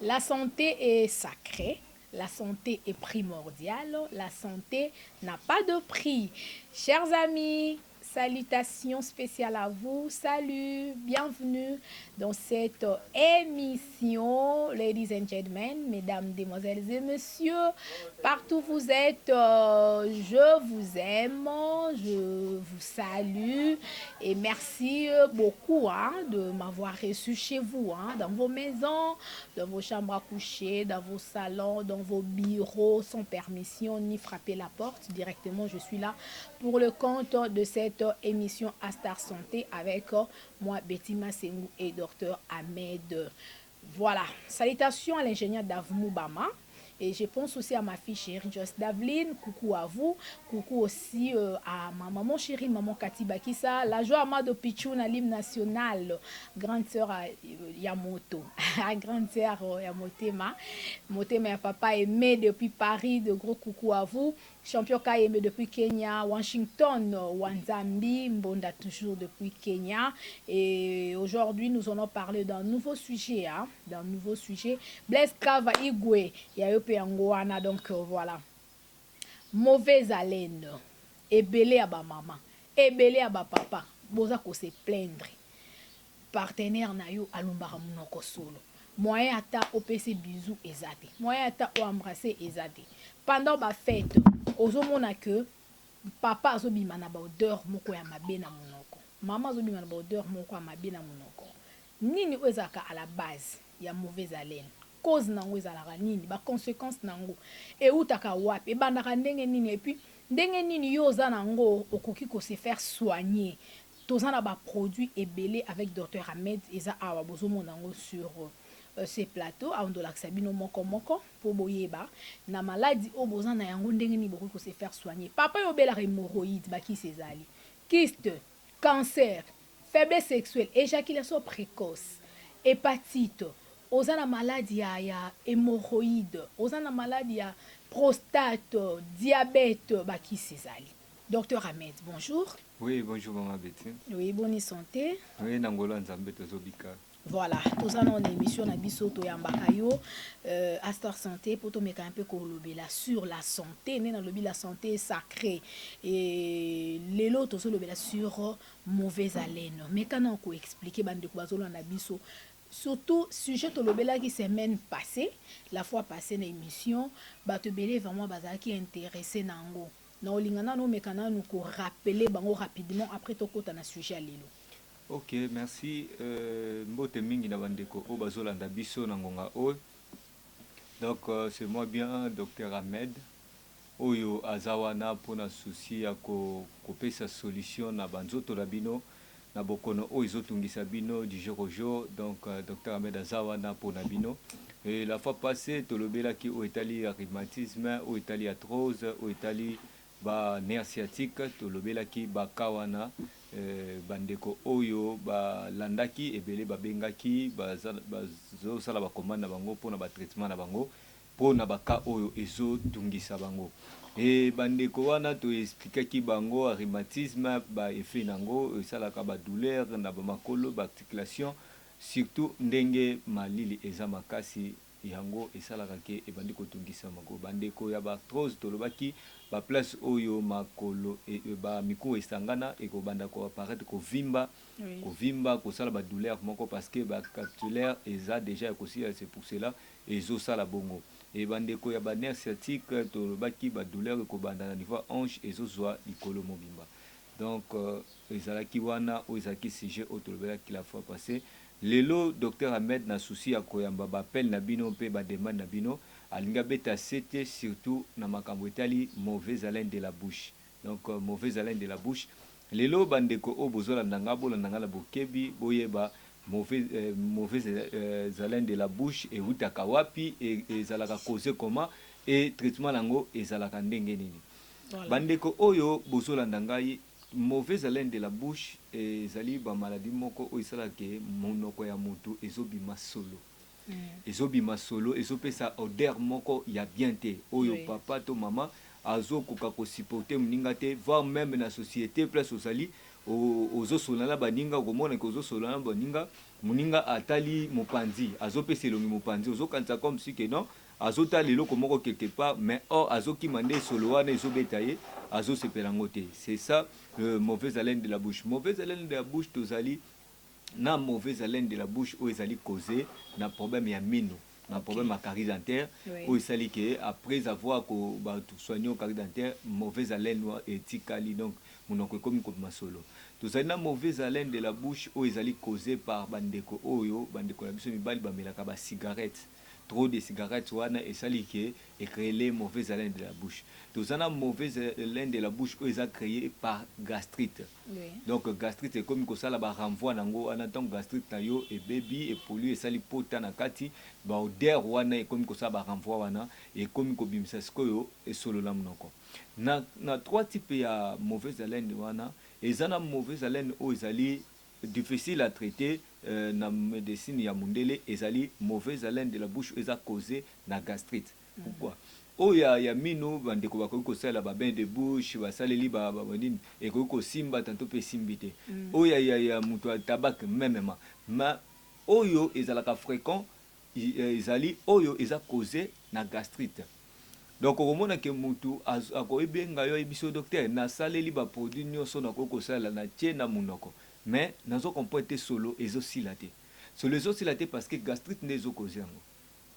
La santé est sacrée, la santé est primordiale, la santé n'a pas de prix. Chers amis, salutations spéciales à vous. Salut, bienvenue dans cette émission, ladies and gentlemen, mesdames, demoiselles et messieurs. Partout où vous êtes, je vous aime, je vous salue et merci beaucoup de m'avoir reçu chez vous, dans vos maisons, dans vos chambres à coucher, dans vos salons, dans vos bureaux, sans permission ni frapper la porte. Directement, je suis là pour le compte de cette émission Astar Santé avec moi, Betty Massengou et Dr Ahmed. Voilà, salutations à l'ingénieur Davmou Bama. Et je pense aussi à ma fille chérie Joyce Davlin, coucou à vous, coucou aussi à ma maman chérie, maman Kati Bakissa, la joie Amado Pichou na l'hymne national, grande sœur à Yamoto, grande sœur Yamotema, Motema et papa aimé depuis Paris, de gros coucou à vous, champion Ka aimé depuis Kenya, Washington, Wanzambi, Mbonda toujours depuis Kenya, et aujourd'hui nous allons parler d'un nouveau sujet, Blaise Kava Igwe, il y a eu Angoana, donc voilà. Mauvaise haleine, ebele à ba maman, ebele à ba papa, boza ko se plaindre. Partenaire na yo alumbaka munoko solo. Moyen ata opesi bisou ezate. Moyen ata o embrasser ezate. Pendant ba fête, ozomona que papa azobima na ba odeur moko ya mabe na munoko. Maman azobima na ba odeur moko ya mabe na munoko. Nini ezaka à la base ya mauvaise haleine. Cause nango ezalaka nini, ba conséquence nango eutaka wapi, ebandaka ndenge nini, et puis ndenge nini yo oza nango okoki ko se faire soigner. Toza na ba produits ebele avec Dr Ahmed eza awa bozomona nango sur ces plateaux aondolakisa bino moko moko po boyeba na maladie o boza na yango ndenge nini bokoki ko se faire soigner. Papa yo belaka hémorroïde bakisi ezali, kyste, cancer, faiblesse sexuelle, éjaculation précoce, hépatite, oza na maladie ya hémorroïde, oza na maladie ya prostate, diabète, bakisi ezali. Docteur Ahmed, bonjour. Oui, bonjour maman Betty. Oui, bonne santé. Oui, Nangola Nzambe tozobika. Voilà, nous allons en émission na biso to yambaka yo Astar Santé pour to meka un peu kolobela sur la santé, né na lobi la santé est sacrée et lelo to so lobela sur mauvaise haleine. Mais quand on ko expliquer bande ko bazolo na biso surtout sujet to lobela qui semaine passée, la fois passée na émission, ba te belé vraiment bazaki intéressé nango. Na olingana no mekana nous ko rappeler bango rapidement après to kota na sujet à lelo. Ok, merci. Mbote mingi na bandeko o bazolanda biso na ngonga o. Donc c'est moi bien Dr Ahmed oyo azawana pona souci ya kopesa solution na banzoto na bino na bokono o ezotungisa bino du jour au jour. Donc Dr Ahmed azawana pona bino. Et la fois passée tolobela ki o etali rhumatisme, o etali arthrose, o etali ba nerf sciatique, tolobela ki ba kawana bandeko oyo balandaki ebele babengaki bazosala bakomande na bango mpona batraitement na bango mpona baka oyo ezotungisa bango. E bandeko wana toexplikaki bango rhumatisme baeffet nango esalaka badouleur na bamakolo baarticulation, surtout ndenge malili eza makasi yango esalaka ke ebandi kotungisa bango. Bandeko ya baarthrose tolobaki place oyo makolo ba miku esangana ekobanda ko apparaître kovimba, kovimba kosala ba douleur moko parce que ba capsulaire eza déjà ekosi, c'est pour cela ezosala bongo. Et bandeko ya ba nerf sciatique tolobaki ba douleur ekobanda na niveau hanche ezozwa likolo mobimba. Donc ezalaki wana o ezalaki sujet o tolobelaki la fois passée. Lelo Dr Ahmed na souci ya koyamba ba appel na bino pe ba demande na bino alinga beta c'était surtout na makambo etali mauvaise haleine de la bouche. Donc mauvaise haleine de la bouche. Lelo bandeko o bozola ndanga bolanda la bokebi boyeba mauvaise haleine de la bouche et utaka wapi et ezalaka causer comment et traitement lango ezalaka ndenge nini. Bandeko oyo bozola ndangai mauvaise haleine de la bouche ezali ba maladie moko o esalaka monoko ya mutu ezobima solo. Ezobima solo ezopesa odeur moko ya bien te oyo papa to mama azo koka ko supporter mninga te, voire même na société place osali ozosolana baninga okomona ke ozosolana baninga moninga atali mopanzi azopesa elongi mopanzi ozokanisa comme si que non azotala eloko moko quelque part mais or azokima nde solo wana ezobeta ye azosepela yango te. C'est ça mauvaise haleine de la bouche. Mauvaise haleine de la bouche tozali na mauvaise haleine de la bouche oyo ezali causé na problème ya mino na problème à carie dentaire oyo esali ke après avoir soigné au carie dentaire mauvaise haleine etikali donc monoko ekomi kobima solo. Tozali na mauvaise haleine de la bouche oyo ezali causé par bandeko oyo bandeko na biso mibali bamelaka ba cigarette trop de cigarettes wana esali ke créer mauvaise haleine de la bouche. Tozana mauvaise haleine de la bouche oyo eza créé par gastrite. Donc gastrite c'est comme ça la ba renvoi nango en tant gastrite na yo et baby et pollu esali pota na kati ba odeur wana et comme ça ba renvoi wana et comme ko bimisa skoyo et solo la monoko. Na trois types ya mauvaise haleine wana ezana mauvaise haleine oyo ezali difficile à traiter na médecine ya mundele ezali mauvaise haleine de la bouche eza causé na gastrite. Pourquoi? Oh ya mino bandeko bakoki kosala ba bain de bouche basaleli ba nini ekoki kosimba tanto pe simbite. Oh ya mutu ya tabac même ma oyo ezalaka fréquent ezali oyo eza causé na gastrite. Donc okomona ke mutu akoyebenga yo ebiso docteur na saleli ba produit nyonso na kokosala na tie na munoko mais nazo comprendre solo ezosila te. Solo ezosila te parce que gastrite nezo causé yango.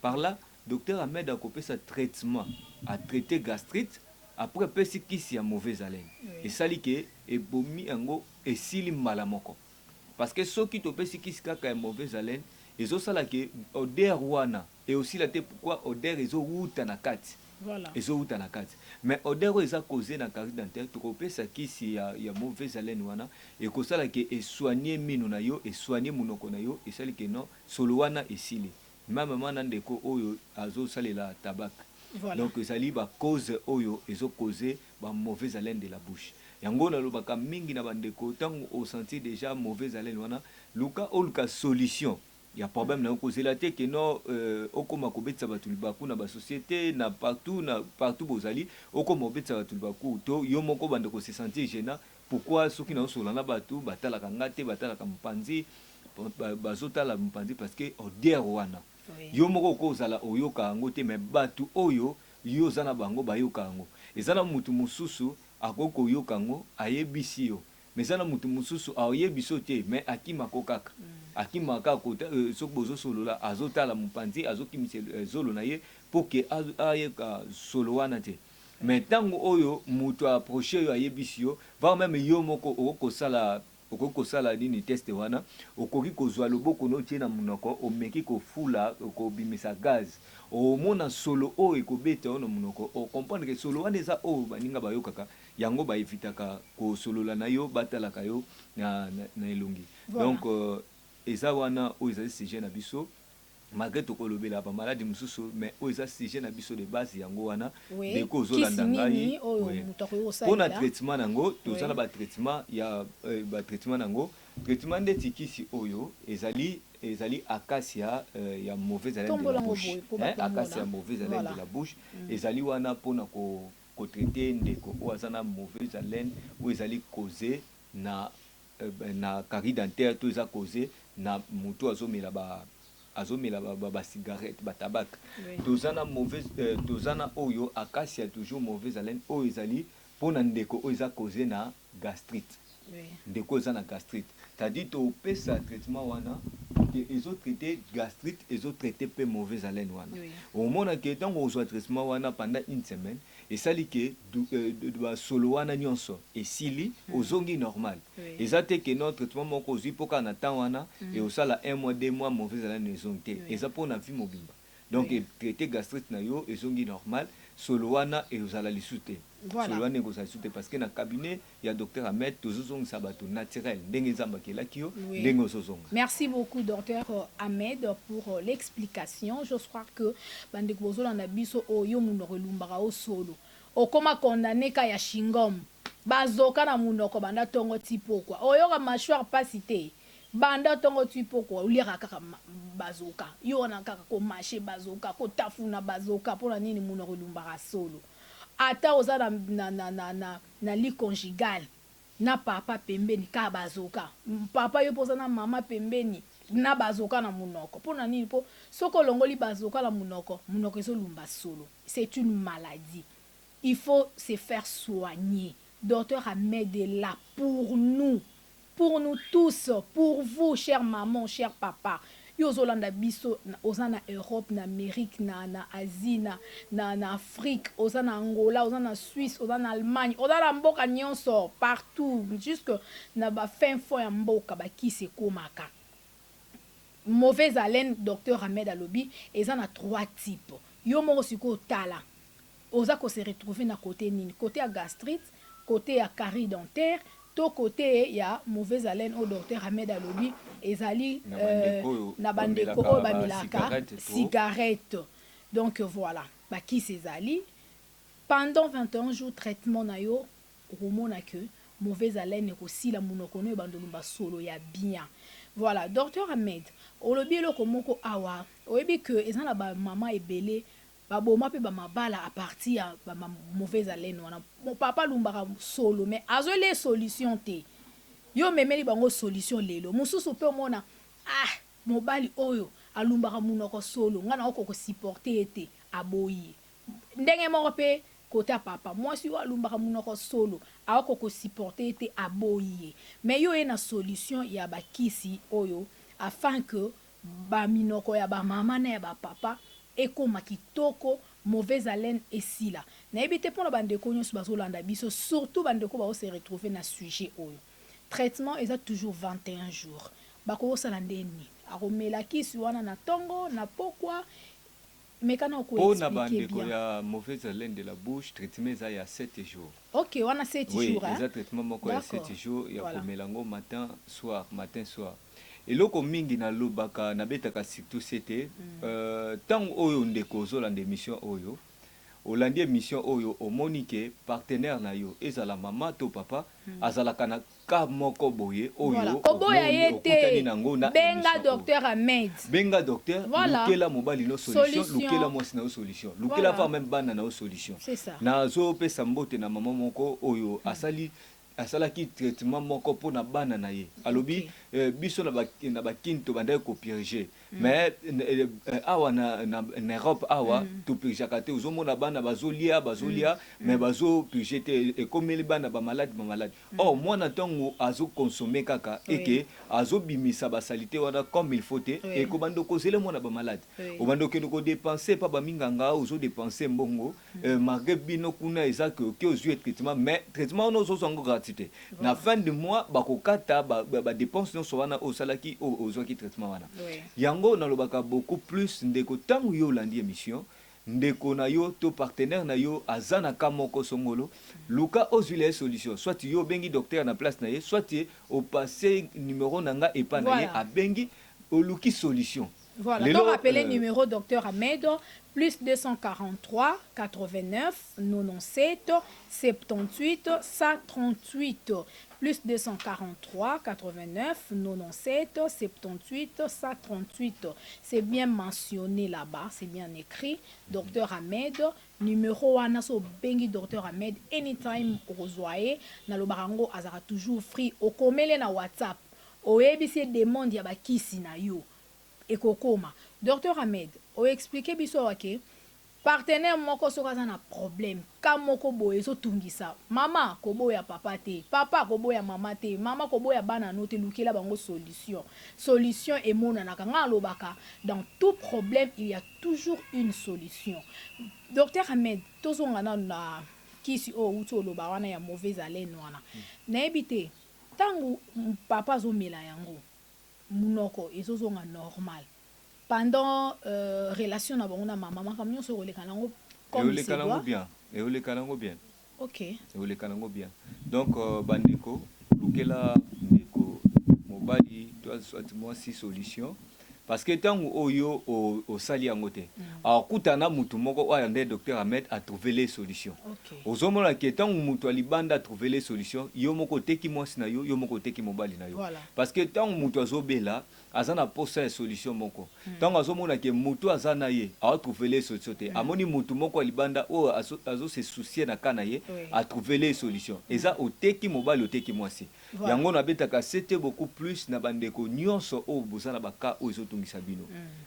Par là docteur Ahmed a coupé sa traitement à traiter gastrite après pesi kisi ya mauvaise haleine. Et sali ke ebomi yango esili mbala moko. Parce que soki to pesi kisi kaka ya mauvaise haleine ezosala ke odeur wana et aussi la te pourquoi odeur ezowuta na kati. Voilà. Ezowuta na kati. Mais odeur eza causé na carie dentaire to kopesa kisi ya mauvaise haleine wana et kosala ke soigner mino na yo et soigner monoko na yo et sali ke non solo wana esili. Même maman ndeko oyo azo salela tabac. Voilà. Donc ezali ba cause oyo ezo causer ba mauvaise haleine de la bouche. Yango na lobaka mingi na bandeko tango au sentir déjà mauvaise haleine wana luka solution. Il y a problème na causer la te que non okoma kobetsa batu libaku na ba société na partout bozali okoma kobetsa batu libaku to yo moko bandeko se sentir gênant pourquoi soki na solana batu batalaka ngate batalaka mpanzi bazotala mpanzi parce que odeur wana yo moko kozala oyoka yango te mais batu oyo yo zana bango bayoka yango ezana mutu mususu akoko yoka yango ayebisi yo mais zana mutu mususu ayebiso te mais akimako kaka akimaka kota soki bozo solola azotala mpanzi azokimisa zolo na ye pour que ayeka solo wana te mais tango oyo mutu approcher yo ayebisi yo va même yo moko okosala okokosala nini test wana okoki kozwa loboko no tie na munoko omeki kofula okobimisa gaz omona solo oyo ekobeta ono munoko o comprendre que solo wana eza oyo baninga bayokaka yango baevitaka kosolola na yo batalaka yo na elongi. Voilà. Donc eza wana oyo ezali sujet na biso malgré tokolobela ba maladie mususu mais oyo eza sujet na biso de base yango wana ndeko ozolanda ngai mpona traitement nango tozala ba traitement ya ba traitement nango traitement ndeti kisi oyo ezali acacia ya mauvaise haleine de la bouche acacia ya mauvaise haleine de la bouche ezali wana mpona ko traiter ndeko oyo aza na mauvaise haleine oyo ezali causé na carie dentaire to eza causé na mutu azomela ba cigarette ba tabac. Tozana mauvaise tozana oyo acacia toujours mauvaise haleine oyo ezali pona ndeko oyo eza causé na gastrite. Ndeko eza na gastrite. C'est-à-dire to pesa traitement wana que ezo traiter gastrite ezo traiter pe mauvaise haleine wana. Au mona que tango ozo traitement wana pendant une semaine et sali que ba solo wana nyonso et sili ozongi normal. Eza te que notre traitement moko ozui poka na temps wana et osala 1 mois 2 mois mauvaise haleine ezongi te. Eza pona vie mobimba. Donc traiter gastrite na yo ezongi normal solo wana et ozala lisute. Voilà. Solo wana ezala lisute parce que na cabinet il y a docteur Ahmed tozozongi sabato naturel ndenge nzamba kelaki yo ndenge ozozonga. Merci beaucoup docteur Ahmed pour l'explication. Je crois que bandeko bozolanda biso oyo munoko lumbaka o solo okoma condamné ka ya shingom bazoka na munoko banda tongo tipokwa oyoka mâchoire pasité banda tongo tipokwa uliaka kaka bazoka yo na kaka ko marcher bazoka ko tafuna bazoka pona nini munoko lumbaka solo ata oza na lit conjugal na papa pembeni ka bazoka papa yo poza na mama pembeni na bazoka na munoko pona nini po soko longoli bazoka la munoko ezolumba solo. C'est une maladie, il faut se faire soigner. Docteur Ahmed est là pour nous tous, pour vous, chère maman, cher papa. Yo zolanda biso oza na Europe, na Amérique, na Asie, na Afrique, oza na Angola, oza na Suisse, oza na Allemagne, oza na mboka nyonso partout, jusque na ba fin fond ya mboka ba kisi komaka. Mauvaise haleine, docteur Ahmed alobi, eza na 3 types. Yo moko siko tala. Oza ko se retrouver na côté nini? Côté ya gastrite, côté ya carie dentaire, to côté ya mauvaise haleine au docteur Ahmed alobi ezali na bandeko o bamilaka cigarette. Donc voilà, ba ki ezali pendant 21 jours traitement na yo romona que mauvaise haleine ko sila munoko no bandolumba solo ya bien. Voilà, docteur Ahmed olobi eloko moko awa oyebi que ezana ba mama ebele baboma pe ba mabala à partir ya ba mauvaise haleine wana. Mon papa lumbaka solo mais azo les solutions te yo memeli bango solution lelo mususu pe mona mobali oyo alumbaka munoko solo ngana oko supporter ete aboyi ndenge moko pe côté papa moi si alumbaka munoko solo ako supporter ete aboyi mais yo ena solution ya bakisi oyo afin que ba minoko ya ba mama na ya ba papa ekoma kitoko mauvaise haleine esila na ebite pour na bandeko nyonso bazolanda biso surtout bandeko ba se retrouver na sujet oyo traitement eza toujours 21 jours bako sala ndeni akomela kisi wana na tongo na pokwa mekana ko expliquer bien. Na bandeko ya mauvaise haleine de la bouche traitement eza ya 7 jours. OK, wana 7 jours hein. Oui, eza traitement moko ya 7 jours ya komelango matin soir. Eloko mingi na lobaka na betaka surtout c'était tant oyo ndeko zolanda émission oyo olandi émission oyo omonike partenaire na yo ezala mama to papa azalaka na ka moko boye oyo oboya yete benga docteur Ahmed benga docteur lukela mobali no solution lukela mwasi na solution lukela fa même bana na solution na zo pesa mbote na mama moko oyo asalaki traitement moko po na bana na ye alobi biso na bakinto bandai ko purger mais awa na Europe awa to purger kate uzomona bana bazolia mais bazo purger te ekomeli bana ba malade mwana ntongo azo consommer kaka eke azo bimisa ba salité wana comme il faut te et ko bando kozele mwana ba malade obando ke ko dépenser pa ba minganga ozo dépenser mbongo malgré bino kuna ezaka ke ozo traitement mais traitement ono zo songo gratuité na fin de mois bakokata ba dépense no so wana osalaki ozwaki traitement wana yango na lobaka beaucoup plus ndeko tangu yo landi émission ndeko na yo to partenaire na yo azana kamoko songolo luka ozwile solution soit yo bengi docteur na place na ye soit au passé numéro nanga epa na ye abengi oluki solution. Voilà, donc appelez numéro docteur Ahmed plus 243 89 97 78 138 plus 243 89 97 78 138. C'est bien mentionné là-bas, c'est bien écrit. Docteur Ahmed, numéro wana so bengi docteur Ahmed anytime ozoye na lobarango azara toujours free okomele na WhatsApp. Oyebisi demande ya bakisi na yo. Ekokoma. Docteur Ahmed, o expliqué biso wake partenaire moko soka na problème ka moko boye so tungisa mama koboya papa te papa koboya mama te mama koboya bana no te lukela bango solution emona na kanga lobaka dans tout problème il y a toujours une solution. Docteur Ahmed tozonga na kisi o uto loba wana ya mauvaise haleine wana na ebite tangu papa zo mela yango munoko ezozonga normal pendant relation na bango na mama comme nyonso olekanango comme c'est bien et olekanango bien. OK, et olekanango bien donc bandeko lukela ndeko mobali doit soit moi si solution parce que tant oyo au sali yangote alors kutana mutu moko wa ndé docteur Ahmed a trouvé les solutions. Ozomona que tant mutu alibanda a trouvé les solutions yo moko teki mwasi na yo moko teki mobali na yo parce que tant mutu azobela azana posa solution moko tant azomona ke mutu azana ye a trouver les solutions te amoni mutu moko libanda o azo se soucier na kana ye a trouver les solutions eza oteki mobali oteki mwasi yango na betaka c'était beaucoup plus na bandeko nyonso o bozana baka o ezotungisa bino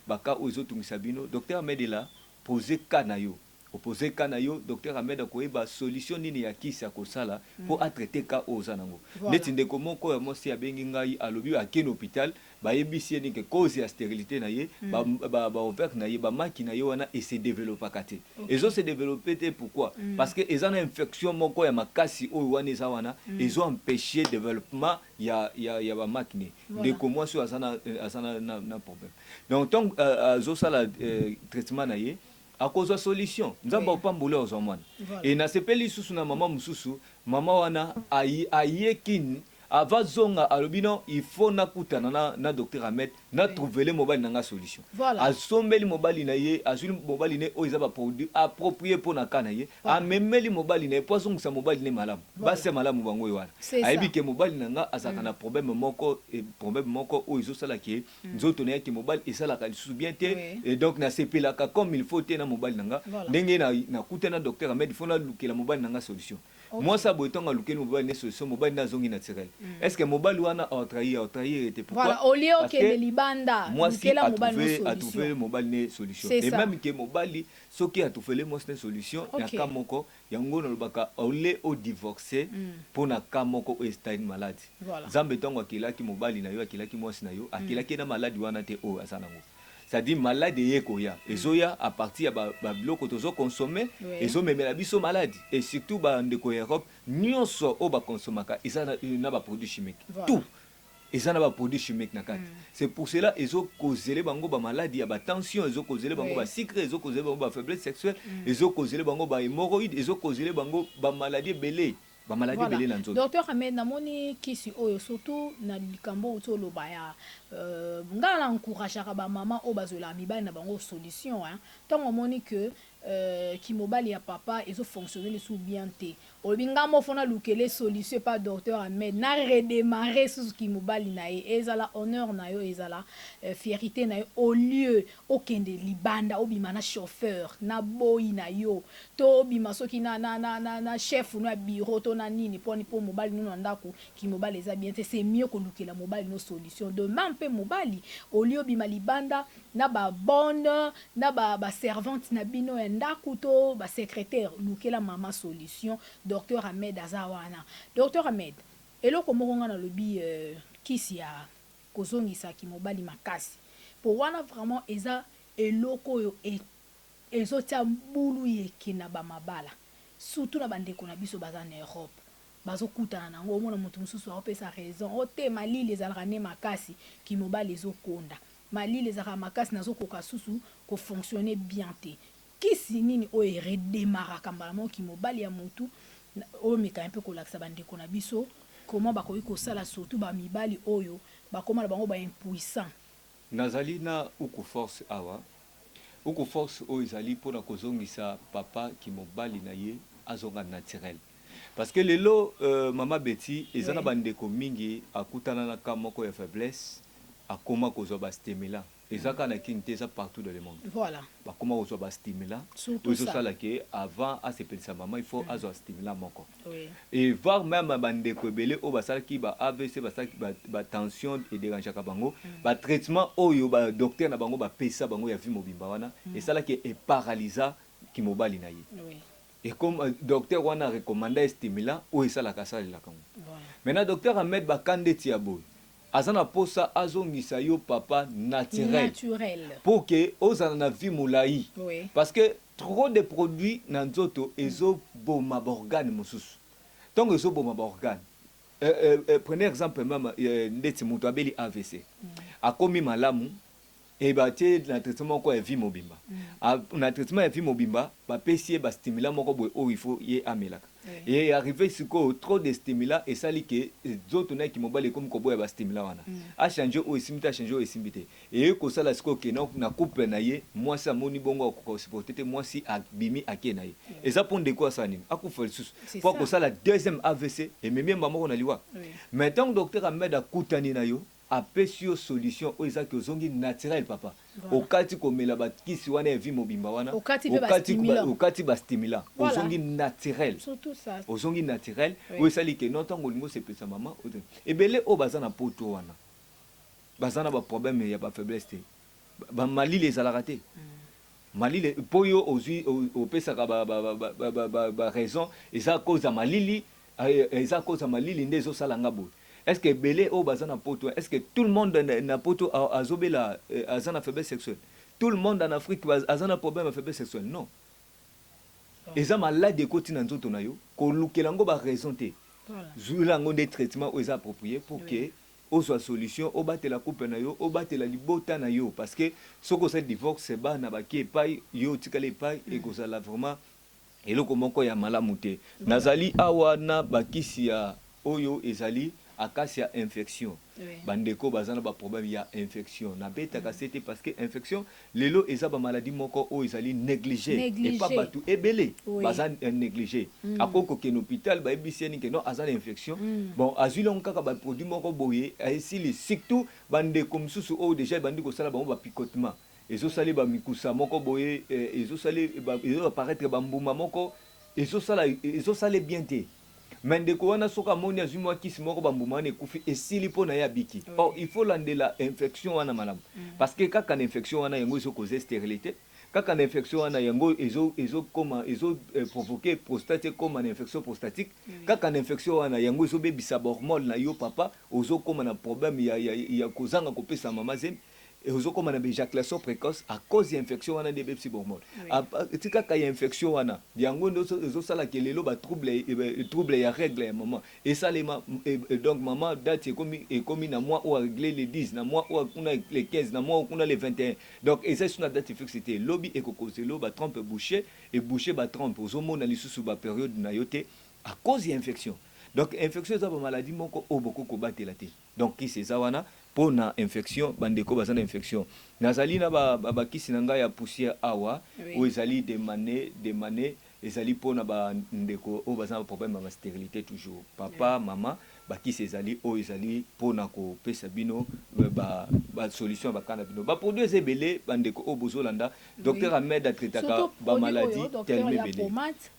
baka o ezotungisa bino docteur Medela poser kana yo opposé kana yo docteur Ahmed akoyeba solution nini ya kisi akosala pour a traiter ka ozanango neti ndeko moko ya mosi abengi ngai alobi akene hôpital bayebisi ni ke cause ya stérilité na ye ba ouvert na ye ba maki na ye wana et se développer kate ezo se développer te pourquoi parce que ezana infection moko ya makasi o wana eza wana ezo empêcher développement ya ba maki ndeko mwasi azana na problème donc tant azo sala traitement na ye à cause de solution nzamba opambula ozomwana et na sepeli susu na mama mususu mama wana ayekini avazonga alobino il faut nakutana na docteur Ahmed na trouver le mobile nanga solution asombeli mobile na ye azuli mobile ne o izaba produit approprié pour na kana ye amemeli mobile ne poisson sa mobile ne malamu base malamu bango wana ayebi ke mobile nanga azaka na problème moko o izo sala ke nzoto na yaki mobile esala ka lisusu bien te et donc na sepela ka comme il faut te na mobile nanga ndenge na kutana docteur Ahmed il faut na lukela mobile nanga solution moi ça boitonga lukela mobile ne solution mobile na zongi naturel est-ce que mobile wana a trahir était pourquoi voilà au lieu que de libanda moi si a trouvé mobile ne solution et même que mobile ce qui a trouvé le mobile solution ya kamoko yango na lobaka ole au divorcer pour na kamoko o style malade zambe tongo akilaki mobile na yo akilaki mwasi na yo akilaki na malade wana te o asanango c'est-à-dire malade yekoya ezoya à partir ya biloko tozo consommer ezomemela biso malade et surtout ndeko ya Europe nyonso o bakonsomaka eza na ba produits chimiques tout eza na ba produits chimiques na kati c'est pour cela ezo causer bango ba maladie ya ba tension ezo causer bango ba sucre ezo causer bango ba faiblesse sexuelle ezo causer bango ba hémorroïdes ezo causer bango ba maladie belé ba maladie belé na nzoto docteur Ahmed namoni kisi oyo surtout na likambo utolo baya ngala encourager ba maman o bazola mibali na bango solution hein tant on moni que qui mobile ya papa ezo fonctionner sous bien te olbinga mo fona lukele solution pas docteur Ahmed na redémarrer sous qui mobile na ezala honneur na yo ezala fierté na yo au lieu okende libanda obima na chauffeur na boy na yo to obima soki na chef no bureau to na nini pour mobile no ndako qui mobile eza bien te c'est mieux que lukela mobile no solution de même pe mobile au lieu obima libanda na ba bonne na ba servante na bino ndako to ba secrétaire lukela mama solution docteur Ahmed azawana docteur Ahmed eloko mokonga na lobi kisi ya kozongisa ki mobali makasi pour wana vraiment eza eloko yo ezotia mbulu yekina ba mabala surtout na bandeko na biso baza na Europe bazokutana nango omona mutu mususu apesa raison ote malili ezalaka ne makasi ki mobali ezokonda malili ezalaka makasi nazokoka susu ko fonctionner bien te kisi nini oyo redémarra kambala mo ki mobali ya mutu oyo meka un peu kolakisa bandeko na biso comment bakoki kosala surtout ba mibali oyo bakoma na bango ba impuissant nazali na uku force awa uku force oyo ezali mpona kozongisa papa ki mobali na ye azonga naturel parce que lelo mama Betty ezana bandeko mingi akutana na ka moko ya faiblesse akoma kozwa ba stimulant ezaka na kinte ça partout dans le monde voilà ba comment ozwa ba stimulant ozo sala ke avant à se penser maman il faut azwa stimulant moko et voir même bandeko belé o basala ki ba AVC basala ba tension et dérange ka bango ba traitement oyo ba docteur na bango ba pesa bango ya vie mobimba wana et sala ke e paralysa ki mobali na ye et comme docteur wana recommandé stimulant o esala ka sala la kango maintenant docteur Ahmed bakande tiabo azana posa azongisa yo papa naturel pour que ozana na vie moulaï parce que trop de produits na nzoto ezo boma organe mususu donc ezo boma organe prenez exemple même ndeti mutu abeli AVC akomi malamu et batie na traitement ko ya vie mobimba na traitement ya vie mobimba ba pesier ba stimulant moko boy o il faut y amelaka et arrivé siko trop de stimulants et ça li que d'autres na ki mobile comme ko boy ba stimulant wana a changer o esimita changer o esimbité et ko sala siko ke na couple na ye moi ça moni bongo ko supporter moi si abimi akena ye et ça pour de quoi ça ni akufa sus pour ko sala deuxième AVC et même maman on a liwa maintenant docteur Ahmed akutani na yo apesi yo solution oyo ezaki ozongi naturel papa. Voilà. Okati komela bakisi wana evi mobimba wana. Okati bastimulant. Voilà. Ozongi naturel. Surtout ça. Ozongi naturel. Oui. Oyo esali ke ntango olingi osepelisa mama. Ebele oyo baza na poto wana. Baza na baproblème ya bafaiblesse te. Bamalili ezalaka te. Malili po yo opesaka raison eza cause ya malili nde ezosalanga boye. Est-ce que belé au bazana poto, est-ce que tout le monde na poto azobela azana faiblesse sexuelle? Tout le monde en Afrique azana problème de faiblesse sexuelle? Non. Eza malade de côté na nzoto na yo, ko lukelango ba raison te. Voilà. Zulango des traitements aux appropriés pour que au soit solution au battre la coupe na yo, au battre la libota na yo parce que ce que c'est divorce c'est ba na ba ki epai yo tikale epai et que ça la vraiment eloko moko ya malamu te. Nazali awa na bakisi ya oyo ezali akasi ya infection. Oui. Bandeko bazana ba problème ya infection. Na beta kasete parce que infection lelo eza ba maladie moko o ezali négligé et pas batu ebele bazan négligé. Akoko ke hôpital ba ebisieni ke non azana infection. Bon azuli on kaka ba produit moko boye esili surtout bandeko msusu o déjà bandiko sala ba picotement. Ezo sali ba mikusa moko boye ezo sali ezo apparaître ba mbuma moko ezo sala bien te. Mendeko wana soka moni azumwa kisi moko bambuma ne kufi esili pona ya biki. Or il faut landela infection wana malamu. Parce que kaka infection wana yango iso causer stérilité, kaka infection wana yango ezo provoquer prostate comme une infection prostatique, kaka infection wana yango iso bebisa hormone na yo papa, ozo comme na problème ya kozanga kopesa mama zen. Et aux autres, on a éjaculation précoce à cause de l'infection de bébé hormone. Si il y a infection, il y a des troubles et règles maman. Et ça, donc maman date est comme un mois où régler les 10, un mois où on a les 15, un mois où on a les 21. Donc, et ça, c'est une date fixe. C'était lobby et cocosé, lobby trompe bouché et bouché trompe. Aux hommes, on a les sous la période nayote à cause de l'infection. Donc, infection, c'est une maladie qui beaucoup combattre la tête. Donc, qui c'est ça, pour na infection bandeko bazana infection nazali na ba kisi nanga ya poussière awa ou ezali demandé ezali pour na ba ndeko o bazana problème de stérilité toujours papa maman ba kisi ezali o ezali pour na ko pesa bino ba solution ba kana bino ba produit ezebele bandeko o bozolanda docteur Ahmed atretaka ba maladie tellement belé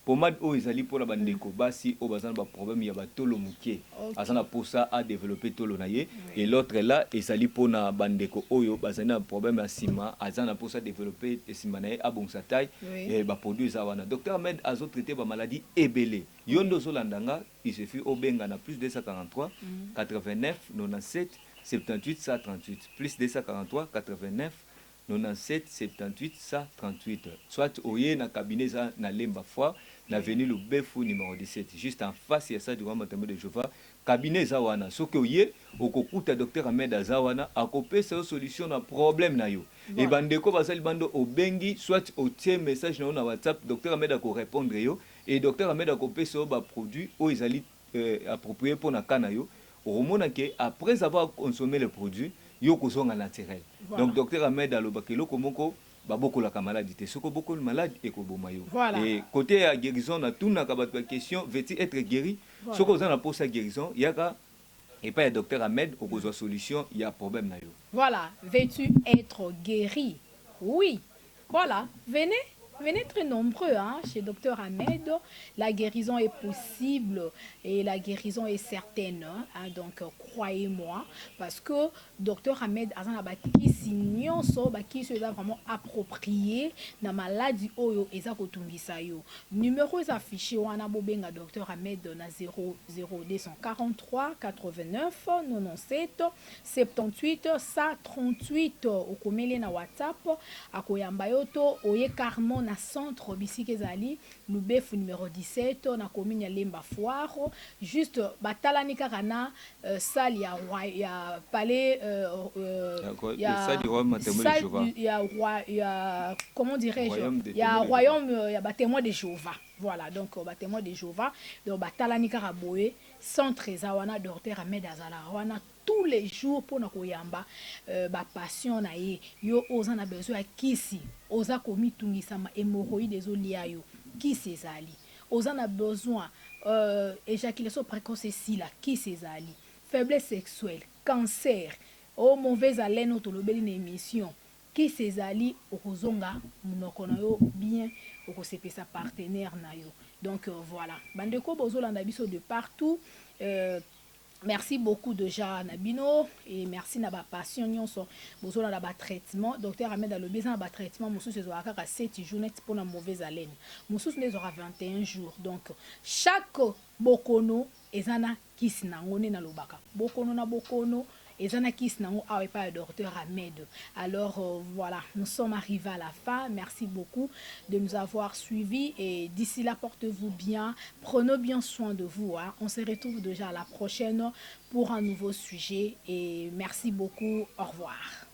pomade o ezali pour na bandeko basi o bazana ba problème ya ba tolo mukie azana pour ça à développer tolo na ye et l'autre là ezali pona bandeko oyo bazana problème ya sima azana pour ça développer sima na a bon sa taille et ba produit za wana docteur Ahmed azo traiter ba maladie ebele yondo zolandanga il suffit au benga na plus 243 89 97 78 138 plus 243 89 97 78 138 soit oye na cabinet za na Lemba Foi na avenue Lubefu numéro 17 juste en face ya ça du grand Matambo de Jova cabinet za wana soki oye okokuta docteur Ahmed azawana akopesa solution na problème na yo et bandeko basali bando obengi soit otie message na WhatsApp docteur Ahmed ako répondre yo et docteur Ahmed akopesa ba produit o ezali approprié pour na kana yo romona ke après avoir consommé le produit yo kozonga naturel. Donc docteur Ahmed alobakelo komoko baboko la maladie te soko beaucoup de malade et koboma yo. Et côté à guérison na tout na kabatwa question veut-il être guéri? Soko ozana pour sa guérison yaka et pas le docteur Ahmed au besoin solution il y a problème na yo. Voilà, veux-tu être guéri? Oui. Voilà, venez très nombreux chez Dr Ahmed. La guérison est possible et la guérison est certaine. Donc, croyez-moi. Parce que Dr Ahmed a vraiment approprié la maladie oyo eza kotungisa yo. Numéro est affiché wana bobenga Dr Ahmed na 00243 89 97 78 138 okomele na WhatsApp akoyamba yo to oye Carmon na centre bisike zali Lubefu numéro 17 na commune ya Lemba Foire juste batalani kaka na salle ya palais comment dirais-je ya royaume ya témoin de Jéhovah. Voilà, donc témoin de Jéhovah donc batalani kaka boye centre zawana docteur Ahmed azala wana tous les jours pour na koyamba ba passion na ye yo ozana besoin kisi oza komi tungisa ma hémorroïde ezolia yo kisi ezali ozana besoin éjaculation précoce si la kisi ezali faiblesse sexuelle cancer o mauvaise haleine o tolobeli na émission qui sezali okozonga monoko na yo bien okosepesa partenaire na yo. Donc voilà, bandeko bozolanda biso de partout. Merci beaucoup déjà Nabino et merci na ba passion nyonso bozola na ba traitement. Docteur Ahmed alobi na ba traitement mosusu ezwaka ka 7 jours net pour na mauvaise haleine. Mosusu ezwaka 21 jours. Donc chaque bokono ezana kisi nango ne na lobaka. Bokono na bokono ezana kisi nango awe pa docteur Ahmed. Alors voilà, nous sommes arrivés à la fin. Merci beaucoup de nous avoir suivis et d'ici là portez-vous bien, prenez bien soin de vous, hein. On se retrouve déjà à la prochaine pour un nouveau sujet et merci beaucoup, au revoir.